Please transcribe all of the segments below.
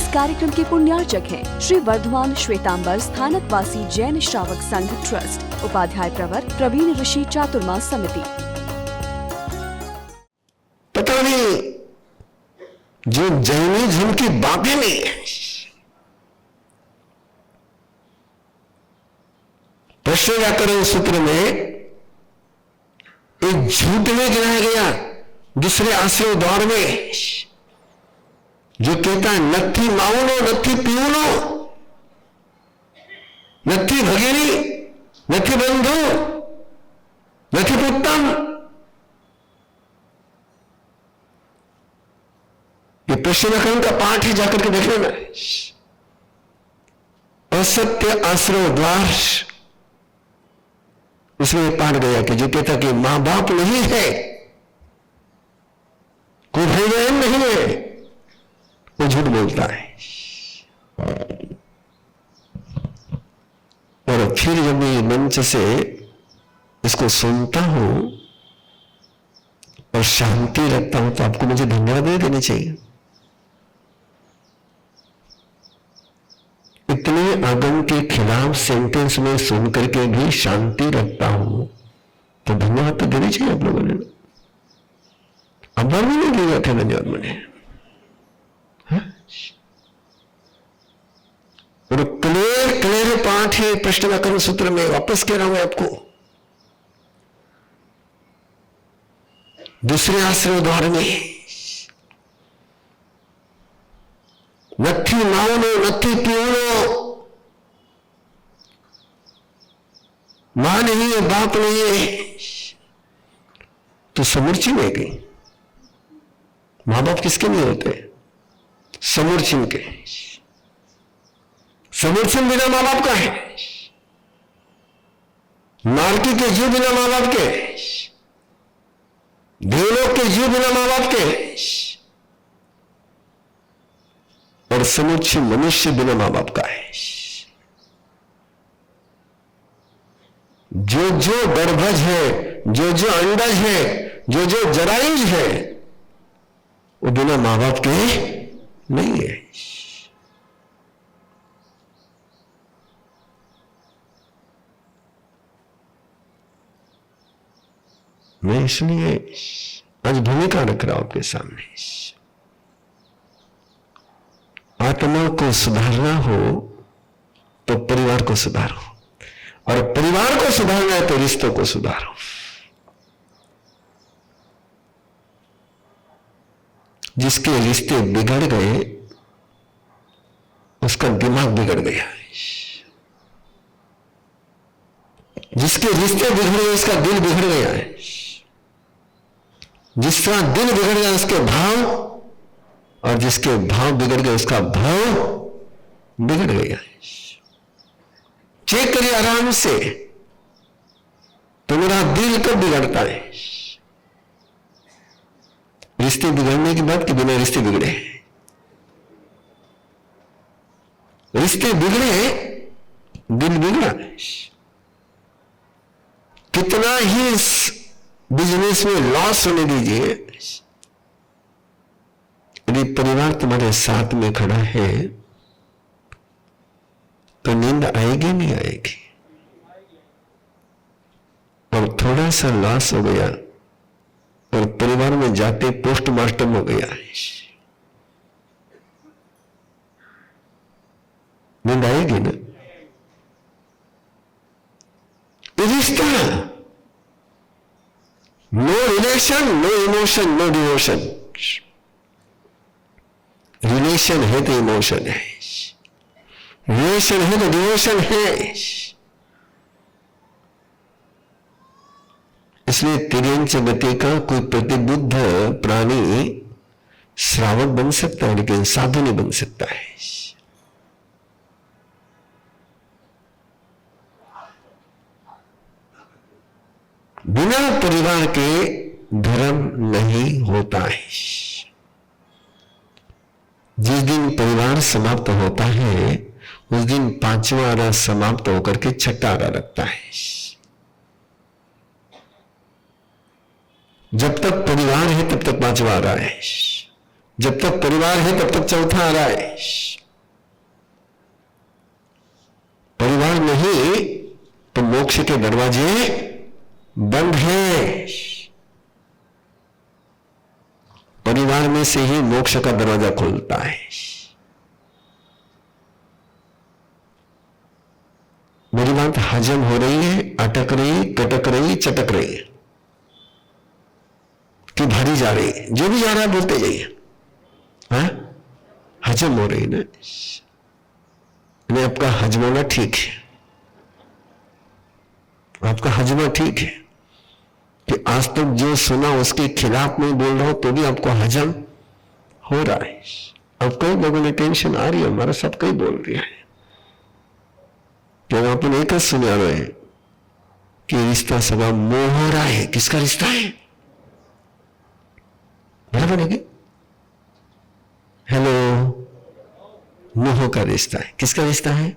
कार्यक्रम के पुण्यार्चक हैं श्री वर्धमान श्वेतांबर स्थानकवासी जैन श्रावक संघ ट्रस्ट, उपाध्याय प्रवर प्रवीण ऋषि चातुर्मास समिति। पता नहीं जो जैनिज्म की बातें नहीं है, प्रश्न व्याकरण सूत्र में एक झूठ में गिनाया गया दूसरे आश्रय द्वार में, जो कहता है नत्थी माउनो नत्थी पीउनो, नत्थी भगिनी, नत्थी बंधु, नत्थी पुत्तम। ये प्रश्न व्याकरण का पाठ ही जाकर के देख लेना। असत्य आश्रय द्वार, उसमें पाठ गया कि जो कहता कि मां बाप नहीं है, कोई भाई बहन नहीं है, वो झूठ बोलता है। और फिर जब मैं मंच से इसको सुनता हूं और शांति रखता हूं तो आपको मुझे धन्यवाद दे देनी चाहिए। इतने आगम के खिलाफ सेंटेंस में सुन करके भी शांति रखता हूं तो धन्यवाद तो देनी चाहिए आप लोगों ने। अब बार भी नहीं दिया था धन्यवाद मैंने। और क्लियर पाठ है प्रश्न व्याकरण सूत्र में, वापस कह रहा हूं आपको। दूसरे आश्रय द्वार में नत्थी माउनो नत्थी पीउनो, मां नहीं है, बाप नहीं है, तो समूर्ची में गई। मां बाप किसके नहीं होते? समूर्चिन के। समूर्चिन बिना मां बाप का है, नारकी के जीव बिना मां बाप के, देवलोक के जीव बिना मां बाप के, और समुच्चय मनुष्य बिना मां बाप का है। जो जो गर्भज है, जो जो अंडज है, जो जो जरायुज है, वो बिना मां बाप के नहीं है। मैं इसलिए आज भूमिका रख रहा हूं आपके सामने। आत्मा को सुधारना हो तो परिवार को सुधारो, और परिवार को सुधारना है तो रिश्तों को सुधारो। जिसके रिश्ते बिगड़ गए उसका दिमाग बिगड़ गया, जिसके रिश्ते बिगड़ गए उसका दिल बिगड़ गया है, जिसका दिल बिगड़ गया उसके भाव, और जिसके भाव बिगड़ गए उसका भाव बिगड़ गया है। चेक करिए आराम से, तो मेरा दिल कब बिगड़ता है? रिश्ते बिगड़ने की बात कि बिना रिश्ते बिगड़े? रिश्ते बिगड़े, दिल बिगड़ा। कितना ही इस बिजनेस में लॉस होने दीजिए, यदि परिवार तुम्हारे साथ में खड़ा है तो नींद आएगी नहीं आएगी। और थोड़ा सा लॉस हो गया और परिवार में जाते पोस्टमार्टम हो गया, नींद आएगी ना? रिश्ता, no relation, no emotion, no devotion. Relation है तो इमोशन है, रिलेशन है तो डिवोशन है। इसलिए तिर्यंच गति का कोई प्रतिबुद्ध प्राणी श्रावक बन सकता है लेकिन साधु नहीं बन सकता है। बिना परिवार के धर्म नहीं होता है। जिस दिन परिवार समाप्त होता है उस दिन पांचवा आरा समाप्त होकर के छठा आरा लगता है। जब तक परिवार है तब तक पांचवा आरा है, जब तक परिवार है तब तक चौथा आ रहा है। परिवार नहीं तो मोक्ष के दरवाजे बंद हैं। परिवार में से ही मोक्ष का दरवाजा खुलता है। मेरी बात हजम हो रही है, अटक रही, कटक रही, चटक रही है कि भारी जा रही है? जो भी जा रहा है बोलते जाइए। हाँ, हजम हो रही ना? नहीं, आपका हजमाना ठीक है, आपका हजमा ठीक है कि आज तक जो सुना उसके खिलाफ नहीं बोल रहा हूं तो भी आपको हजम हो रहा है। अब कई लोगों ने टेंशन आ रही है, हमारा सब कई बोल दिया है क्या अपन एक सुना रहे हैं कि रिश्ता सगा मोह हो रहा है। किसका रिश्ता है? बराबर है? हेलो, मोह का रिश्ता है। किसका रिश्ता है?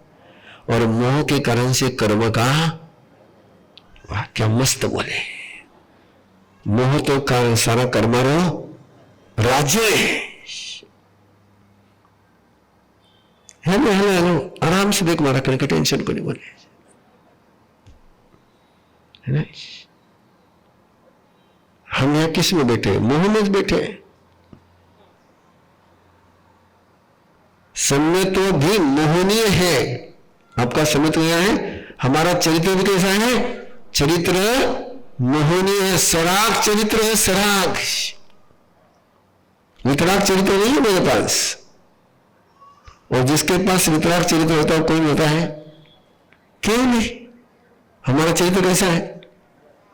और मोह के कारण से कर्म का, वाह क्या मस्त बोले, मोह तो कारण सारा कर्मारो राज्य है। हेलो हेलो हेलो, आराम से देख मारा करके, टेंशन को नहीं बोले, है ना? हम यहां किस में बैठे? मोह में बैठे। समय तो भी मोहनीय है। आपका समय तो यह है, हमारा चरित्र भी कैसा है? चरित्र मोहनीय है, सराग चरित्र है, सराग। वितराग चरित्र नहीं है मेरे पास। और जिसके पास वितराग चरित्र होता है कोई होता है? क्यों नहीं? हमारा चरित्र कैसा है?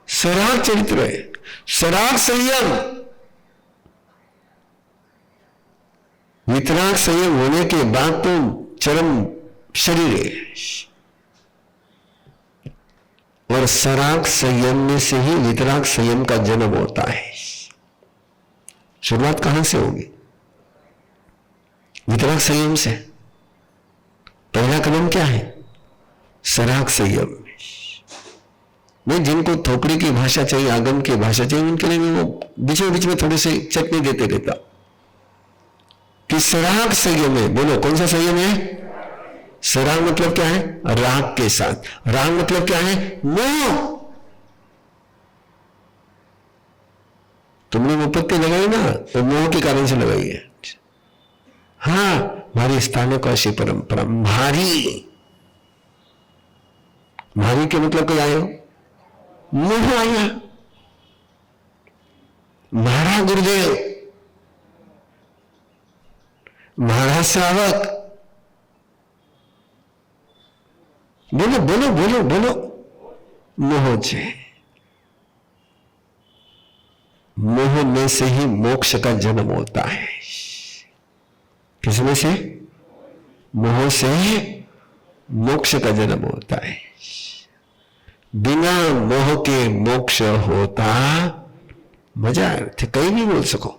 सराग चरित्र है, सराग संयम। वितराग संयम होने के बाद तो चरम शरीर है। और सराग संयम में से ही वितराग संयम का जन्म होता है। शुरुआत कहां से होगी? वितराग संयम से। पहला कदम क्या है? सराग संयम। नहीं, जिनको थोपड़ी की भाषा चाहिए, आगम की भाषा चाहिए, उनके लिए मैं वो बीच में थोड़ी सी चटनी देते रहता कि सराग संयम है। बोलो कौन सा संयम है? सराग मतलब क्या है? राग के साथ। राग मतलब क्या है? मोह। तुमने वो पत्ती लगाई ना, तो मोह के कारण से लगाई है। हाँ, हमारी स्थानों का ऐसी परंपरा। भारी भारी के मतलब क्या आयो? मोह आया। महाराज गुरुदेव, महाराज श्रावक, बोलो बोलो बोलो बोलो, मोह से। मोह में से ही मोक्ष का जन्म होता है। किसमें से? मोह से मोक्ष का जन्म होता है। बिना मोह के मोक्ष होता, मजा थे कहीं नहीं बोल सको।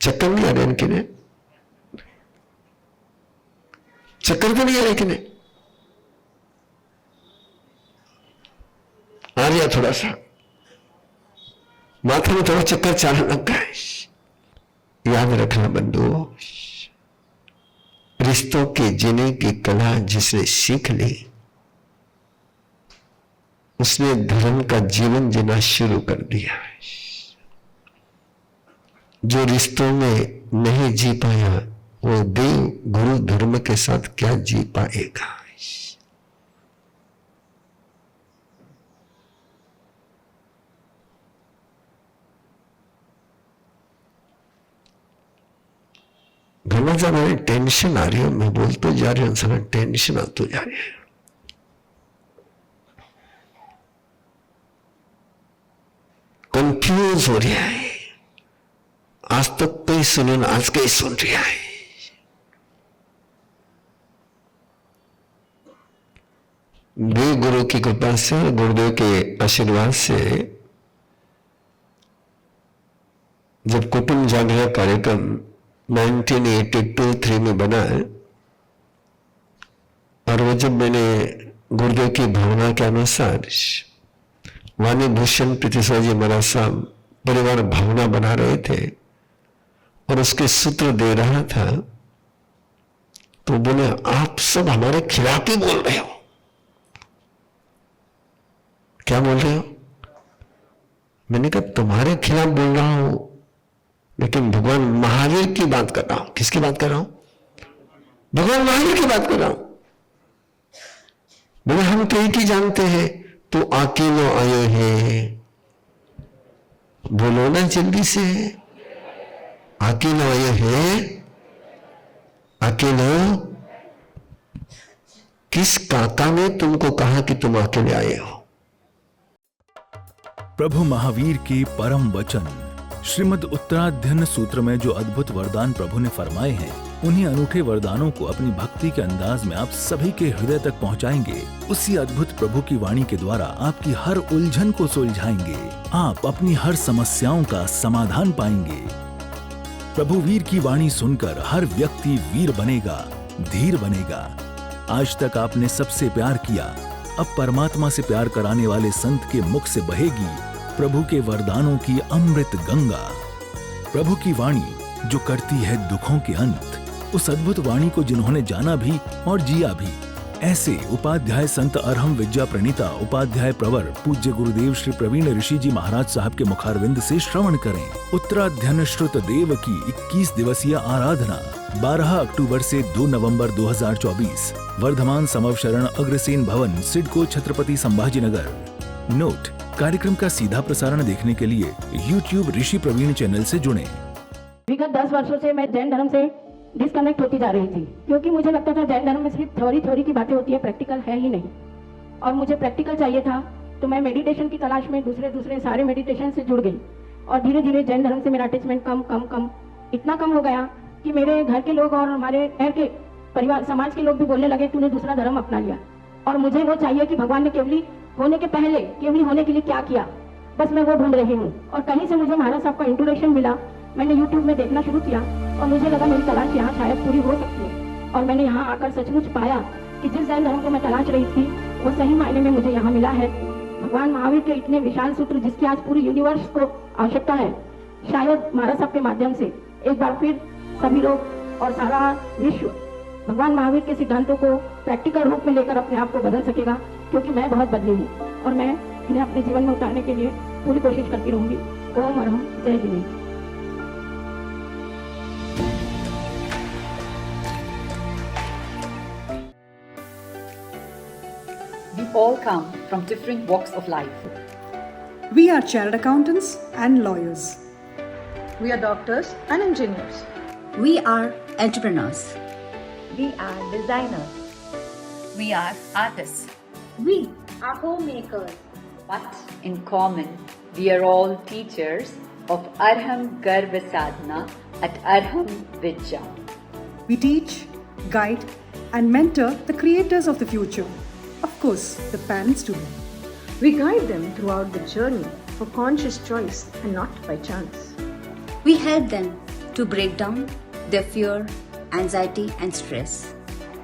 चक्कर नहीं आ रहे इनके ने? चक्कर तो नहीं आ रहे कि नहीं? आ गया थोड़ा सा, माथे में थोड़ा चक्कर चलने लगा है। याद रखना बंधुओं, रिश्तों के जीने की कला जिसने सीख ली, उसने धर्म का जीवन जीना शुरू कर दिया है। जो रिश्तों में नहीं जी पाया, वो देव गुरु धर्म के साथ क्या जी पाएगा? घना ज्यादा टेंशन आ रही है, मैं बोलते जा रही हूं, सारा टेंशन आते जा रही है। कंफ्यूज हो रहा है। आज तक कहीं सुने ना, आज कहीं सुन रहा है। देव गुरु की कृपा से, गुरुदेव के आशीर्वाद से, जब कुटुंब जागरण कार्यक्रम 1982-3 में बना है, और वो जब मैंने गुरुदेव की भावना के अनुसार वाणी भूषण प्रीतिश्वर जी महाराज साहब परिवार भावना बना रहे थे और उसके सूत्र दे रहा था, तो बोले आप सब हमारे खिलाफ ही बोल रहे हो। क्या बोल रहे हो? मैंने कहा तुम्हारे खिलाफ बोल रहा हूं, लेकिन भगवान महावीर की बात कर रहा हूं। किसकी बात कर रहा हूं? भगवान महावीर की बात कर रहा हूं। बोले हम तो एक ही जानते हैं, तो अकेलो आयो है। बोलो ना जल्दी से, अकेलो आयो है। अकेलो? किस काका ने तुमको कहा कि तुम अकेले आए हो? प्रभु महावीर के परम वचन श्रीमद् उत्तराध्ययन सूत्र में जो अद्भुत वरदान प्रभु ने फरमाए हैं, उन्हीं अनूठे वरदानों को अपनी भक्ति के अंदाज में आप सभी के हृदय तक पहुंचाएंगे। उसी अद्भुत प्रभु की वाणी के द्वारा आपकी हर उलझन को सुलझाएंगे। आप अपनी हर समस्याओं का समाधान पाएंगे। प्रभु वीर की वाणी सुनकर हर व्यक्ति वीर बनेगा, धीर बनेगा। आज तक आपने सबसे प्यार किया, अब परमात्मा से प्यार कराने वाले संत के मुख से बहेगी प्रभु के वरदानों की अमृत गंगा। प्रभु की वाणी जो करती है दुखों के अंत, उस अद्भुत वाणी को जिन्होंने जाना भी और जिया भी, ऐसे उपाध्याय संत अरहम विद्या प्रणीता उपाध्याय प्रवर पूज्य गुरुदेव श्री प्रवीण ऋषि जी महाराज साहब के मुखारविंद से श्रवण करें। उत्तराध्ययन श्रुत देव की 21 दिवसीय आराधना 12 अक्टूबर से 2 नवंबर 2024 वर्धमान समवशरण अग्रसेन भवन, सिडको, छत्रपति संभाजीनगर। नोट: कार्यक्रम का सीधा प्रसारण देखने के लिए YouTube ऋषि प्रवीण चैनल से जुड़ें। विगत 10 वर्षों से मैं जैन धर्म से डिस्कनेक्ट होती जा रही थी, क्योंकि मुझे लगता था जैन धर्म में सिर्फ थ्योरी की बातें होती है, प्रैक्टिकल है ही नहीं। और मुझे प्रैक्टिकल चाहिए था, तो मैं मेडिटेशन की तलाश में दूसरे सारे मेडिटेशन से जुड़ गई। और धीरे धीरे जैन धर्म से मेरा अटैचमेंट कम इतना कम हो गया कि मेरे घर के लोग और हमारे घर के परिवार समाज के लोग भी बोलने लगे तूने दूसरा धर्म अपना लिया। और मुझे वो चाहिए कि भगवान ने केवली होने के पहले केवली होने के लिए क्या किया, बस मैं वो ढूंढ रही हूँ। और कहीं से मुझे महाराज साहब का इंट्रोडक्शन मिला, मैंने YouTube में देखना शुरू किया और मुझे लगा मेरी तलाश यहाँ शायद पूरी हो सकती है। और मैंने यहाँ आकर सचमुच पाया कि जिस जैन धर्म को मैं तलाश रही थी वो सही मायने में मुझे यहाँ मिला है। भगवान महावीर के इतने विशाल सूत्र जिसकी आज पूरी यूनिवर्स को आवश्यकता है, शायद महाराज साहब के माध्यम से एक बार फिर सभी लोग और सारा विश्व भगवान महावीर के सिद्धांतों को प्रैक्टिकल रूप में लेकर अपने आप को बदल सकेगा। क्योंकि मैं बहुत बदली हूँ और मैं इन्हें अपने जीवन में उतारने के लिए पूरी कोशिश करती रहूंगी। ओम अरहम जय जिने। We all come from different walks of life. We are chartered accountants and lawyers. We are doctors and engineers. We are entrepreneurs. We are designers. We are artists. We are homemakers. But in common, we are all teachers of Arham Garva Sadhana at Arham Vidya. We teach, guide, and mentor the creators of the future. Of course, the parents too. We guide them throughout the journey for conscious choice and not by chance. We help them to break down their fear, anxiety, and stress.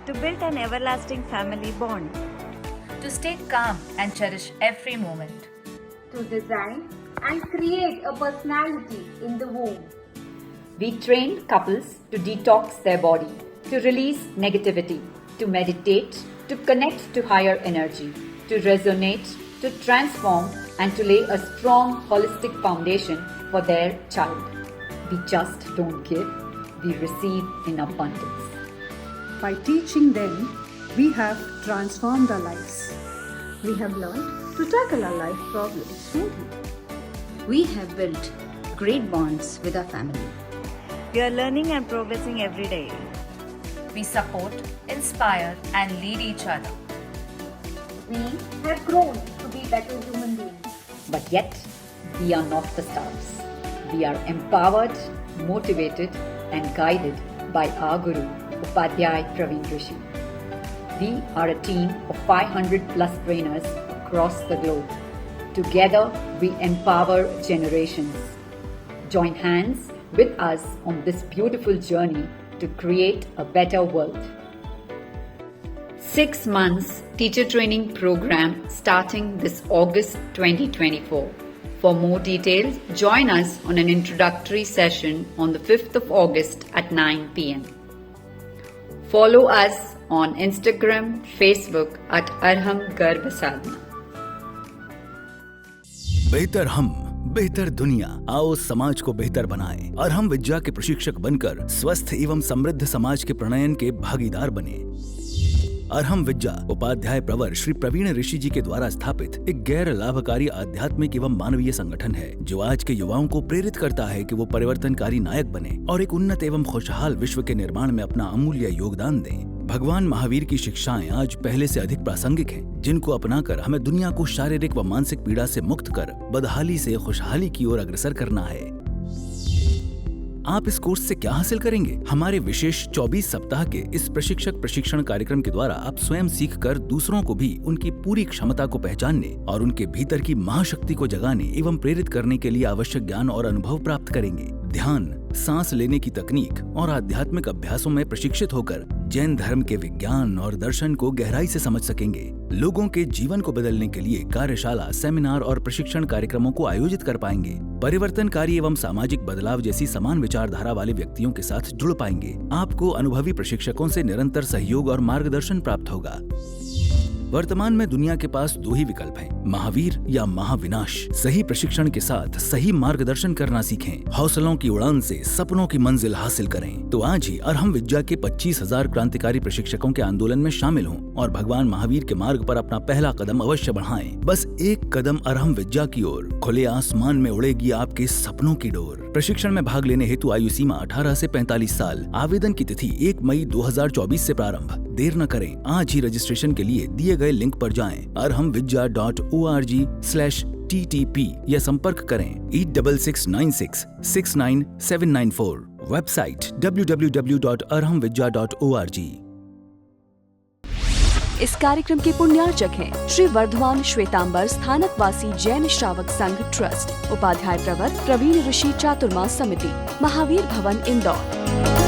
To build an everlasting family bond. To stay calm and cherish every moment. To design and create a personality in the womb. We train couples to detox their body, to release negativity, to meditate, to connect to higher energy, to resonate, to transform, and to lay a strong holistic foundation for their child. We just don't give, we receive in abundance. By teaching them, we have transformed our lives. We have learned to tackle our life problems smoothly. We have built great bonds with our family. We are learning and progressing every day. We support, inspire, and lead each other. We have grown to be better human beings. But yet, we are not the stars. We are empowered, motivated, and guided by our Guru, Upadhyay Praveen Rishi. We are a team of 500 plus trainers across the globe. Together, we empower generations. Join hands with us on this beautiful journey to create a better world. 6 months teacher training program starting this August 2024. For more details, join us on an introductory session on the 5th of August at 9 p.m. Follow us on Instagram, Facebook at Arham Garb Sadhana. बेहतर हम, बेहतर दुनिया। आओ समाज को बेहतर बनाएं। अरहम विद्या के प्रशिक्षक बनकर स्वस्थ एवं समृद्ध समाज के प्रणयन के भागीदार बने। अरहम विद्या उपाध्याय प्रवर श्री प्रवीण ऋषि जी के द्वारा स्थापित एक गैर लाभकारी आध्यात्मिक एवं मानवीय संगठन है, जो आज के युवाओं को प्रेरित करता है कि वो परिवर्तनकारी नायक बने और एक उन्नत एवं खुशहाल विश्व के निर्माण में अपना अमूल्य योगदान दें। भगवान महावीर की शिक्षाएं आज पहले से अधिक प्रासंगिक हैं, जिनको अपनाकर हमें दुनिया को शारीरिक व मानसिक पीड़ा से मुक्त कर बदहाली से खुशहाली की ओर अग्रसर करना है। आप इस कोर्स से क्या हासिल करेंगे? हमारे विशेष 24 सप्ताह के इस प्रशिक्षक प्रशिक्षण कार्यक्रम के द्वारा आप स्वयं सीखकर दूसरों को भी उनकी पूरी क्षमता को पहचानने और उनके भीतर की महाशक्ति को जगाने एवं प्रेरित करने के लिए आवश्यक ज्ञान और अनुभव प्राप्त करेंगे। ध्यान, सांस लेने की तकनीक और आध्यात्मिक अभ्यासों में प्रशिक्षित होकर जैन धर्म के विज्ञान और दर्शन को गहराई से समझ सकेंगे। लोगों के जीवन को बदलने के लिए कार्यशाला, सेमिनार और प्रशिक्षण कार्यक्रमों को आयोजित कर पाएंगे। परिवर्तनकारी एवं सामाजिक बदलाव जैसी समान विचारधारा वाले व्यक्तियों के साथ जुड़ पाएंगे। आपको अनुभवी प्रशिक्षकों से निरंतर सहयोग और मार्गदर्शन प्राप्त होगा। वर्तमान में दुनिया के पास 2 ही विकल्प हैं, महावीर या महाविनाश। सही प्रशिक्षण के साथ सही मार्गदर्शन करना सीखें। हौसलों की उड़ान से सपनों की मंजिल हासिल करें। तो आज ही अरहम विद्या के 25,000 क्रांतिकारी प्रशिक्षकों के आंदोलन में शामिल हों और भगवान महावीर के मार्ग पर अपना पहला कदम अवश्य बढ़ाएं। बस एक कदम अरहम विद्या की ओर, खुले आसमान में उड़ेगी आपके सपनों की डोर। प्रशिक्षण में भाग लेने हेतु आयु सीमा 18 से 45 साल। आवेदन की तिथि 1 मई 2024 से प्रारंभ। देर न करें, आज ही रजिस्ट्रेशन के लिए दिए गए लिंक पर जाएं arhamvidya.org/ttp या संपर्क करें 8669669794। Website www.arhamvidya.org। इस कार्यक्रम के पुण्यार्चक हैं श्री वर्धमान श्वेतांबर स्थानकवासी जैन श्रावक संघ ट्रस्ट, उपाध्याय प्रवर प्रवीण ऋषि चातुर्मास समिति, महावीर भवन, इंदौर।